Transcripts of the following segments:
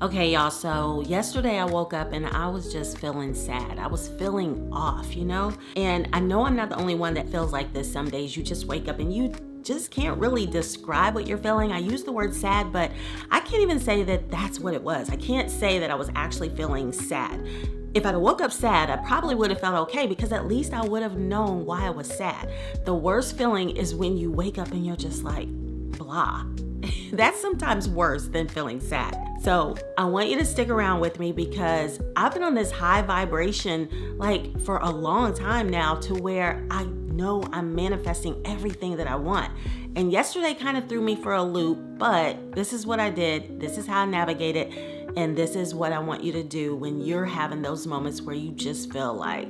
Okay, y'all, so yesterday I woke up and I was just feeling sad. I was feeling off, And I know I'm not the only one that feels like this. Some days you just wake up and you just can't really describe what you're feeling. I use the word sad, but I can't even say that that's what it was. I can't say that I was actually feeling sad. If I'd woke up sad, I probably would have felt okay because at least I would have known why I was sad. The worst feeling is when you wake up and you're just like, blah. That's sometimes worse than feeling sad. So I want you to stick around with me because I've been on this high vibration like for a long time now to where I know I'm manifesting everything that I want. And yesterday kind of threw me for a loop, but this is what I did. This is how I navigated. And this is what I want you to do when you're having those moments where you just feel like,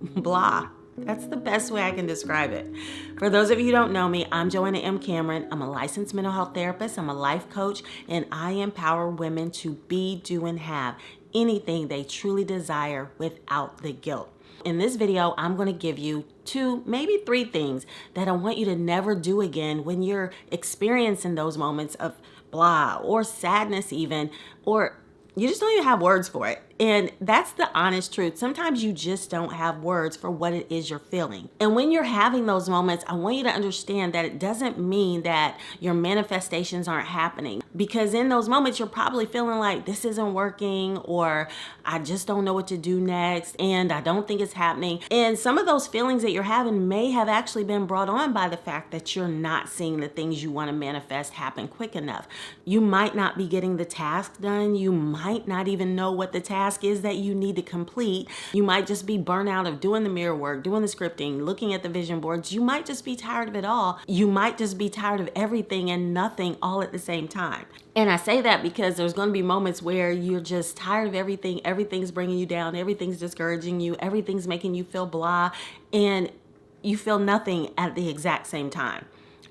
blah. That's the best way I can describe it. For those of you who don't know me, I'm Joanna M. Cameron. I'm a licensed mental health therapist. I'm a life coach, and I empower women to be, do, and have anything they truly desire without the guilt. In this video, I'm going to give you 2, maybe 3 things that I want you to never do again when you're experiencing those moments of blah or sadness even, or you just don't even have words for it. And that's the honest truth. Sometimes you just don't have words for what it is you're feeling. And when you're having those moments, I want you to understand that it doesn't mean that your manifestations aren't happening. Because in those moments, you're probably feeling like this isn't working, or I just don't know what to do next, and I don't think it's happening. And some of those feelings that you're having may have actually been brought on by the fact that you're not seeing the things you want to manifest happen quick enough. You might not be getting the task done. You might not even know what the task is that you need to complete. You might just be burnt out of doing the mirror work, doing the scripting, looking at the vision boards. You might just be tired of it all. You might just be tired of everything and nothing all at the same time. And I say that because there's going to be moments where you're just tired of everything. Everything's bringing you down. Everything's discouraging you. Everything's making you feel blah. And you feel nothing at the exact same time.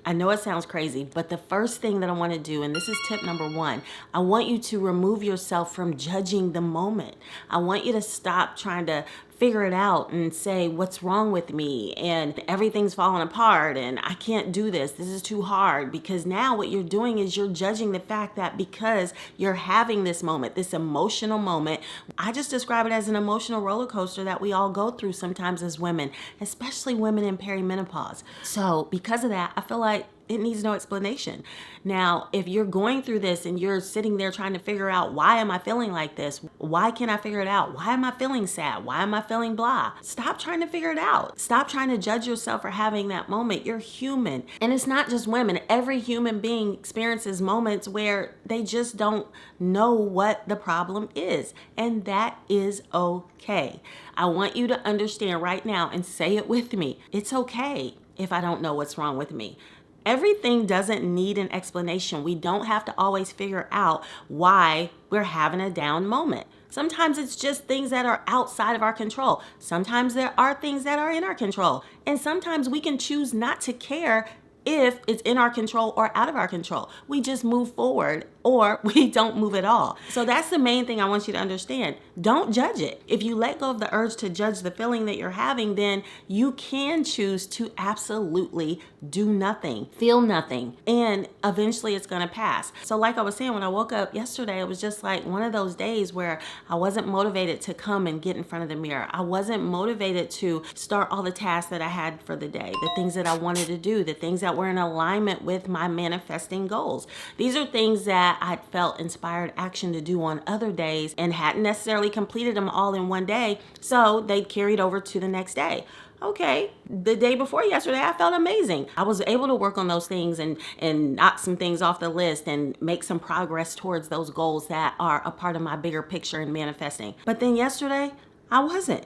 I know it sounds crazy, but the first thing that I want to do, and this is tip number 1, I want you to remove yourself from judging the moment. I want you to stop trying to figure it out and say, what's wrong with me? And everything's falling apart and I can't do this. This is too hard. Because now what you're doing is you're judging the fact that because you're having this moment, this emotional moment, I just describe it as an emotional roller coaster that we all go through sometimes as women, especially women in perimenopause. So because of that, I feel like it needs no explanation. Now, if you're going through this and you're sitting there trying to figure out, why am I feeling like this? Why can't I figure it out? Why am I feeling sad? Why am I feeling blah? Stop trying to figure it out. Stop trying to judge yourself for having that moment. You're human. And it's not just women. Every human being experiences moments where they just don't know what the problem is. And that is okay. I want you to understand right now and say it with me. It's okay if I don't know what's wrong with me. Everything doesn't need an explanation. We don't have to always figure out why we're having a down moment. Sometimes it's just things that are outside of our control. Sometimes there are things that are in our control. And sometimes we can choose not to care if it's in our control or out of our control. We just move forward or we don't move at all. So that's the main thing I want you to understand. Don't judge it. If you let go of the urge to judge the feeling that you're having, then you can choose to absolutely do nothing, feel nothing, and eventually it's gonna pass. So like I was saying, when I woke up yesterday, it was just like one of those days where I wasn't motivated to come and get in front of the mirror. I wasn't motivated to start all the tasks that I had for the day, the things that I wanted to do, the things that were in alignment with my manifesting goals. These are things that I'd felt inspired action to do on other days and hadn't necessarily completed them all in one day, so they carried over to the next day. Okay, the day before yesterday, I felt amazing. I was able to work on those things and knock some things off the list and make some progress towards those goals that are a part of my bigger picture in manifesting. But then yesterday, I wasn't.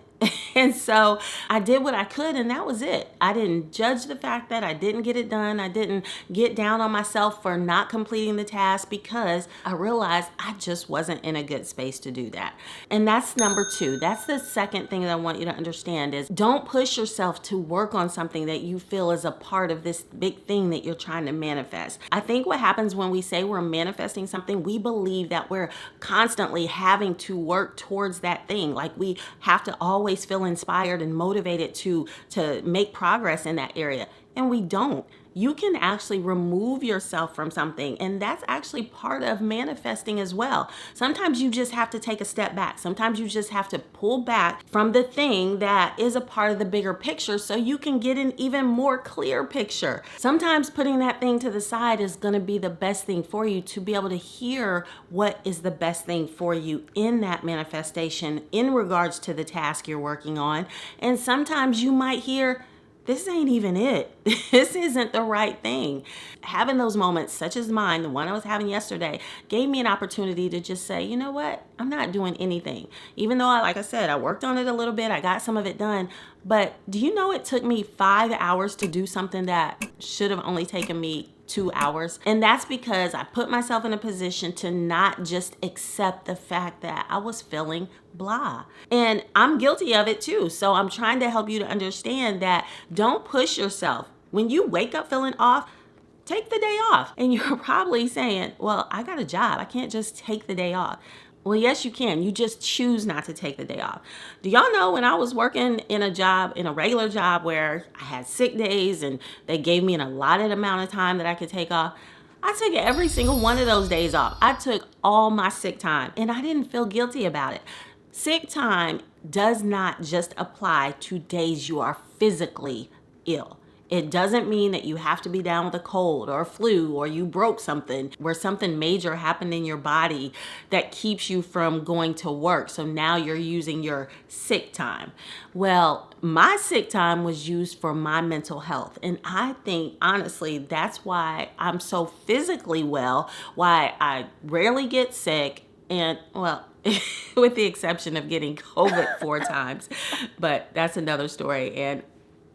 And so I did what I could, and that was it. I didn't judge the fact that I didn't get it done. I didn't get down on myself for not completing the task because I realized I just wasn't in a good space to do that. And that's number 2. That's the second thing that I want you to understand is don't push yourself to work on something that you feel is a part of this big thing that you're trying to manifest. I think what happens when we say we're manifesting something, we believe that we're constantly having to work towards that thing. Like we have to always feel inspired and motivated to make progress in that area. And we don't. you can actually remove yourself from something. And that's actually part of manifesting as well. Sometimes you just have to take a step back. Sometimes you just have to pull back from the thing that is a part of the bigger picture so you can get an even more clear picture. Sometimes putting that thing to the side is going to be the best thing for you to be able to hear what is the best thing for you in that manifestation in regards to the task you're working on. And sometimes you might hear, this ain't even it. This isn't the right thing. Having those moments, such as mine, the one I was having yesterday, gave me an opportunity to just say, you know what? I'm not doing anything. Even though, like I said, I worked on it a little bit, I got some of it done. But do you know it took me 5 hours to do something that should have only taken me 2 hours? And that's because I put myself in a position to not just accept the fact that I was feeling blah. And I'm guilty of it too. So I'm trying to help you to understand that don't push yourself. When you wake up feeling off, take the day off. And you're probably saying, well, I got a job. I can't just take the day off. Well, yes, you can. You just choose not to take the day off. Do y'all know when I was working in a regular job where I had sick days and they gave me an allotted amount of time that I could take off, I took every single one of those days off. I took all my sick time and I didn't feel guilty about it. Sick time does not just apply to days you are physically ill. It doesn't mean that you have to be down with a cold or a flu or you broke something where something major happened in your body that keeps you from going to work. So now you're using your sick time. Well, my sick time was used for my mental health. And I think, honestly, that's why I'm so physically well, why I rarely get sick. And, well, with the exception of getting COVID 4 times. But that's another story. And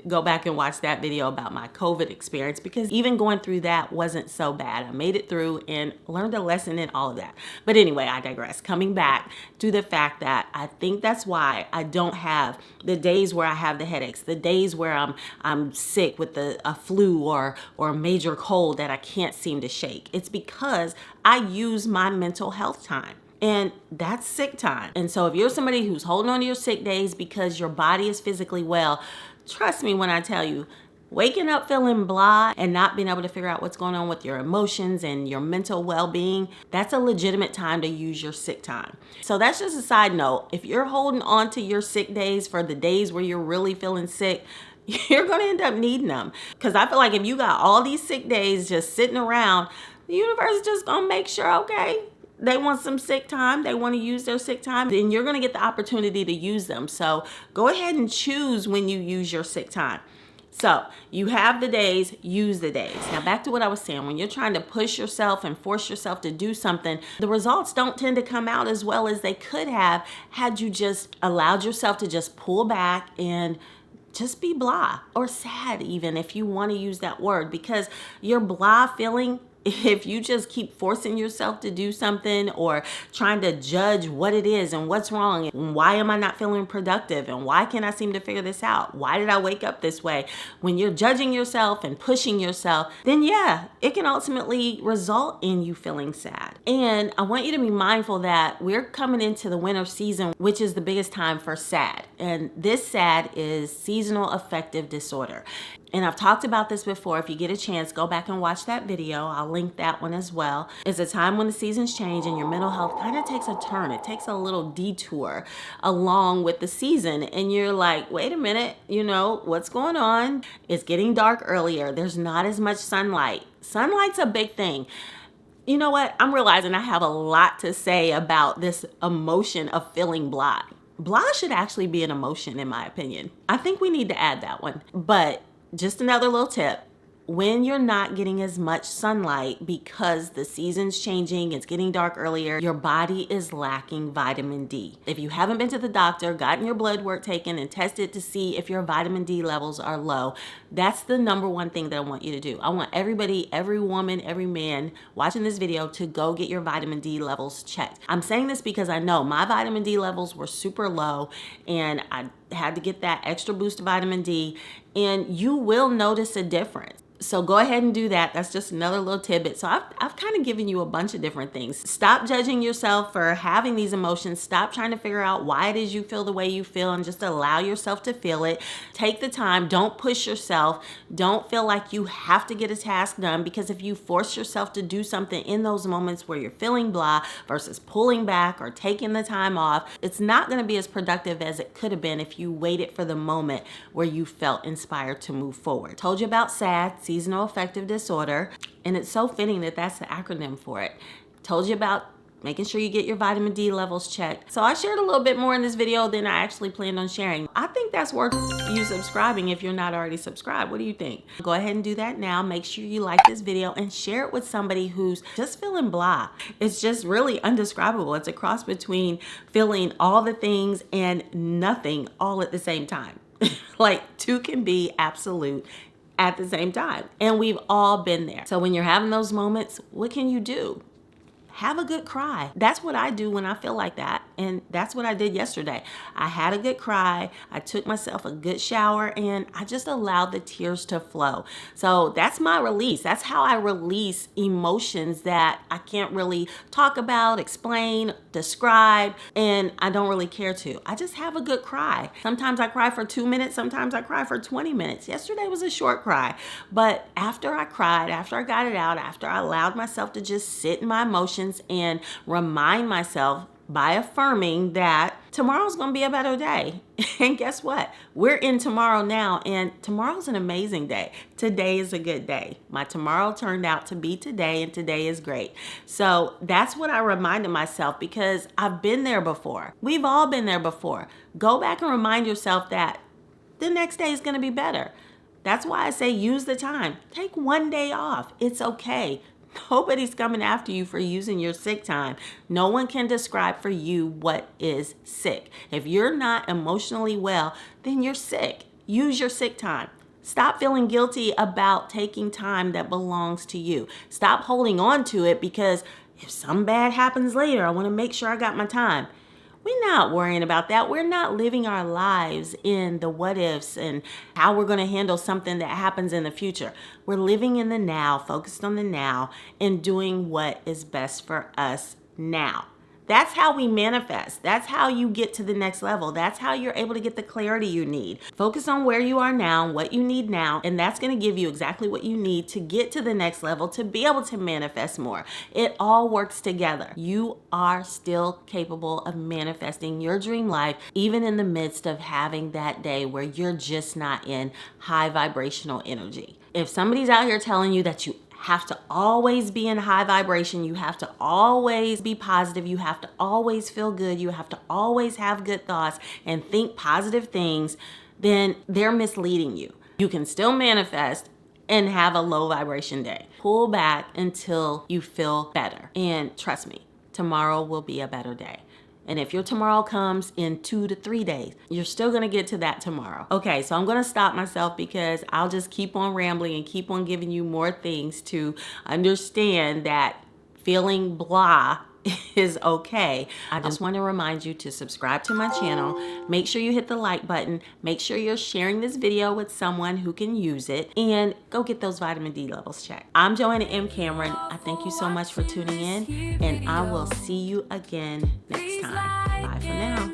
go back and watch that video about my COVID experience, because even going through that wasn't so bad. I made it through and learned a lesson in all of that. But anyway, I digress. Coming back to the fact that I think that's why I don't have the days where I have the headaches, the days where I'm sick with a flu or a major cold that I can't seem to shake. It's because I use my mental health time. And that's sick time. And so if you're somebody who's holding on to your sick days because your body is physically well, trust me when I tell you, waking up feeling blah and not being able to figure out what's going on with your emotions and your mental well-being, that's a legitimate time to use your sick time. So that's just a side note. If you're holding on to your sick days for the days where you're really feeling sick, you're going to end up needing them. Because I feel like if you got all these sick days just sitting around, the universe is just going to make sure, okay, they want some sick time, they want to use their sick time, then you're going to get the opportunity to use them. So go ahead and choose when you use your sick time. So you have the days, use the days. Now back to what I was saying, when you're trying to push yourself and force yourself to do something, the results don't tend to come out as well as they could have had you just allowed yourself to just pull back and just be blah, or sad even, if you want to use that word, because your blah feeling, if you just keep forcing yourself to do something or trying to judge what it is and what's wrong and why am I not feeling productive and why can't I seem to figure this out? Why did I wake up this way? When you're judging yourself and pushing yourself, then yeah, it can ultimately result in you feeling sad. And I want you to be mindful that we're coming into the winter season, which is the biggest time for SAD. And this SAD is seasonal affective disorder. And I've talked about this before. If you get a chance, go back and watch that video. I'll link that one as well. It's a time when the seasons change and your mental health kind of takes a turn. It takes a little detour along with the season. And you're like, wait a minute, what's going on? It's getting dark earlier. There's not as much sunlight. Sunlight's a big thing. You know what? I'm realizing I have a lot to say about this emotion of feeling blah. Blah should actually be an emotion, in my opinion. I think we need to add that one. But just another little tip. When you're not getting as much sunlight because the season's changing, it's getting dark earlier, your body is lacking vitamin D. If you haven't been to the doctor, gotten your blood work taken and tested to see if your vitamin D levels are low, that's the number one thing that I want you to do. I want everybody, every woman, every man watching this video to go get your vitamin D levels checked. I'm saying this because I know my vitamin D levels were super low and I had to get that extra boost of vitamin D, and you will notice a difference. So go ahead and do that. That's just another little tidbit. So I've kind of given you a bunch of different things. Stop judging yourself for having these emotions. Stop trying to figure out why it is you feel the way you feel, and just allow yourself to feel it. Take the time. Don't push yourself. Don't feel like you have to get a task done, because if you force yourself to do something in those moments where you're feeling blah versus pulling back or taking the time off, it's not going to be as productive as it could have been if you waited for the moment where you felt inspired to move forward. Told you about SAD, seasonal affective disorder, and it's so fitting that that's the acronym for it. Told you about making sure you get your vitamin D levels checked. So I shared a little bit more in this video than I actually planned on sharing. I think that's worth you subscribing if you're not already subscribed. What do you think? Go ahead and do that now. Make sure you like this video and share it with somebody who's just feeling blah. It's just really undescribable. It's a cross between feeling all the things and nothing all at the same time. Like, two can be absolute at the same time. And we've all been there. So when you're having those moments, what can you do? Have a good cry. That's what I do when I feel like that. And that's what I did yesterday. I had a good cry. I took myself a good shower, and I just allowed the tears to flow. So that's my release. That's how I release emotions that I can't really talk about, explain, describe, and I don't really care to. I just have a good cry. Sometimes I cry for 2 minutes. Sometimes I cry for 20 minutes. Yesterday was a short cry. But after I cried, after I got it out, after I allowed myself to just sit in my emotions and remind myself by affirming that tomorrow's gonna be a better day. And guess what? We're in tomorrow now, and tomorrow's an amazing day. Today is a good day. My tomorrow turned out to be today, and today is great. So that's what I reminded myself, because I've been there before. We've all been there before. Go back and remind yourself that the next day is gonna be better. That's why I say use the time. Take one day off. It's okay. Nobody's coming after you for using your sick time. No one can describe for you what is sick. If you're not emotionally well, then you're sick. Use your sick time. Stop feeling guilty about taking time that belongs to you. Stop holding on to it because if something bad happens later, I want to make sure I got my time. We're not worrying about that. We're not living our lives in the what ifs and how we're going to handle something that happens in the future. We're living in the now, focused on the now, and doing what is best for us now. That's how we manifest. That's how you get to the next level. That's how you're able to get the clarity you need. Focus on where you are now, what you need now, and that's going to give you exactly what you need to get to the next level, to be able to manifest more. It all works together. You are still capable of manifesting your dream life, even in the midst of having that day where you're just not in high vibrational energy. If somebody's out here telling you that you have to always be in high vibration, you have to always be positive, you have to always feel good, you have to always have good thoughts and think positive things, then they're misleading you. You can still manifest and have a low vibration day. Pull back until you feel better. And trust me, tomorrow will be a better day. And if your tomorrow comes in 2 to 3 days, you're still gonna get to that tomorrow. Okay, so I'm gonna stop myself because I'll just keep on rambling and keep on giving you more things to understand that feeling blah is okay. I just want to remind you to subscribe to my channel. Make sure you hit the like button. Make sure you're sharing this video with someone who can use it, and go get those vitamin D levels checked. I'm Joanna M. Cameron. I thank you so much for tuning in, and I will see you again next time. Bye for now.